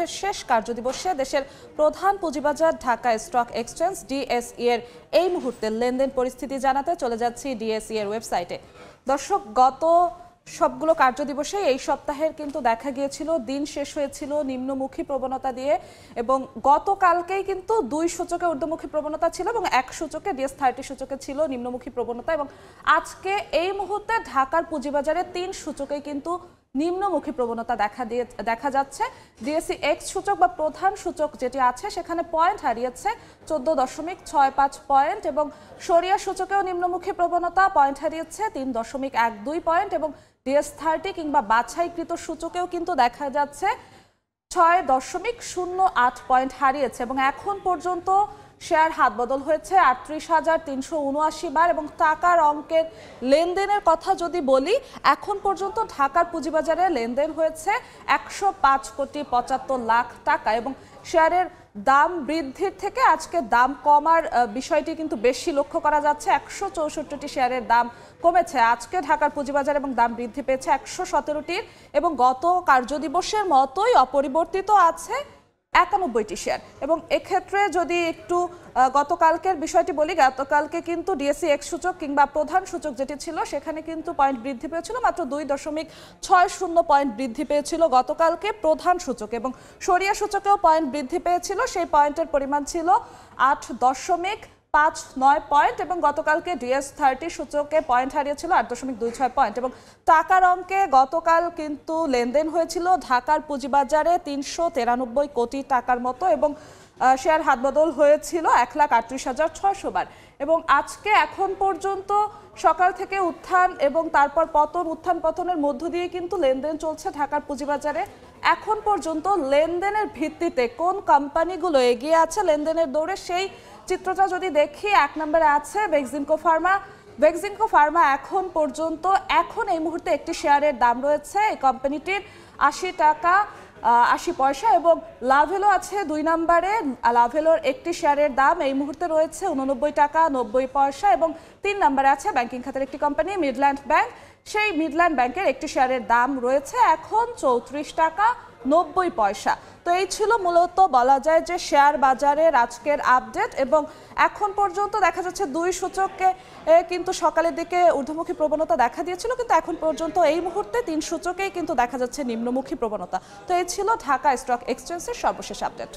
সপ্তাহের শেষ কার্যদিবসে দেশের প্রধান পুঁজিবাজার ঢাকা স্টক এক্সচেঞ্জ ডিএসই এর এই মুহূর্তের লেনদেন পরিস্থিতি জানাতে চলে যাচ্ছি ডিএসই এর ওয়েবসাইটে। দর্শক, গত সবগুলো কার্যদিবসে এই সপ্তাহের কিন্তু দেখা গিয়েছিল দিন শেষ হয়েছিল নিম্নমুখী প্রবণতা দিয়ে, এবং গতকালকেই কিন্তু 2 সূচকে ঊর্ধ্বমুখী প্রবণতা ছিল এবং 1 সূচকে DS30 সূচকে ছিল নিম্নমুখী প্রবণতা, এবং আজকে এই মুহূর্তে ঢাকার পুঁজিবাজারে 3 সূচকেই কিন্তু নিম্নমুখী প্রবণতা দেখা যাচ্ছে। ডিএসই এক্স সূচক বা প্রধান সূচক যেটি আছে সেখানে পয়েন্ট হারিয়েছে 14.65 পয়েন্ট, এবং সরিয়া সূচকেও নিম্নমুখী প্রবণতা, পয়েন্ট হারিয়েছে 3.12 পয়েন্ট, এবং DS30 কিংবা বাছাইকৃত সূচকেও কিন্তু দেখা যাচ্ছে 6.08 পয়েন্ট হারিয়েছে, এবং এখন পর্যন্ত শেয়ার হাত বদল হয়েছে 38,379 বার, এবং টাকার অঙ্কের লেনদেনের কথা যদি বলি, এখন পর্যন্ত ঢাকার পুঁজিবাজারে লেনদেন হয়েছে 105,75 লাখ টাকা, এবং শেয়ারের দাম বৃদ্ধির থেকে আজকে দাম কমার বিষয়টি কিন্তু বেশি লক্ষ্য করা যাচ্ছে। 164টি শেয়ারের দাম কমেছে আজকে ঢাকার পুঁজিবাজার, এবং দাম বৃদ্ধি পেয়েছে 117টির, এবং গত কার্যদিবসের মতোই অপরিবর্তিত আছে 91টি শেয়ার। এবং এক্ষেত্রে যদি একটু গতকালকের বিষয়টি বলি, গতকালকে কিন্তু ডিএসই এক্স সূচক কিংবা প্রধান সূচক যেটি ছিল সেখানে কিন্তু পয়েন্ট বৃদ্ধি পেয়েছিল, মাত্র 2.60 পয়েন্ট বৃদ্ধি পেয়েছিল গতকালকে প্রধান সূচক, এবং সরিয়া সূচকেও পয়েন্ট বৃদ্ধি পেয়েছিল, সেই পয়েন্টের পরিমাণ ছিল 8.59 পয়েন্ট, এবং গতকালকে DS30 সূচকে পয়েন্ট হারিয়েছিল 8.26 পয়েন্ট, এবং টাকার অঙ্কে গতকাল কিন্তু লেনদেন হয়েছিল ঢাকার পুঁজিবাজারে 393 কোটি টাকার মতো, এবং শেয়ার হাতবদল হয়েছিল 1,38,600 বার, এবং আজকে এখন পর্যন্ত সকাল থেকে উত্থান এবং তারপর উত্থান পতনের মধ্য দিয়ে কিন্তু লেনদেন চলছে ঢাকার পুঁজিবাজারে। এখন পর্যন্ত লেনদেনের ভিত্তিতে কোন কোম্পানিগুলো এগিয়ে আছে লেনদেনের দৌড়ে, সেই চিত্রটা যদি দেখি, 1 নম্বরে আছে বেক্সিমকো ফার্মা। বেক্সিমকো ফার্মা এখন পর্যন্ত এই মুহূর্তে একটি শেয়ারের দাম রয়েছে এই কোম্পানিটির 80 টাকা 80 পয়সা, এবং লাভেলো আছে 2 নম্বরে। লাভেলোর একটি শেয়ারের দাম এই মুহূর্তে রয়েছে 89 টাকা 90 পয়সা, এবং 3 নম্বরে আছে ব্যাংকিং খাতের একটি কোম্পানি মিডল্যান্ড ব্যাংক। সেই মিডল্যান্ড ব্যাংকের একটি শেয়ারের দাম রয়েছে এখন 34 টাকা 90 পয়সা। তো এই ছিল মূলত বলা যায় যে শেয়ার বাজারের আজকের আপডেট, এবং এখন পর্যন্ত দেখা যাচ্ছে 2 সূচককে কিন্তু সকালের দিকে ঊর্ধ্বমুখী প্রবণতা দেখা দিয়েছিল, কিন্তু এখন পর্যন্ত এই মুহূর্তে 3 সূচকেই কিন্তু দেখা যাচ্ছে নিম্নমুখী প্রবণতা। তো এই ছিল ঢাকা স্টক এক্সচেঞ্জের সর্বশেষ আপডেট।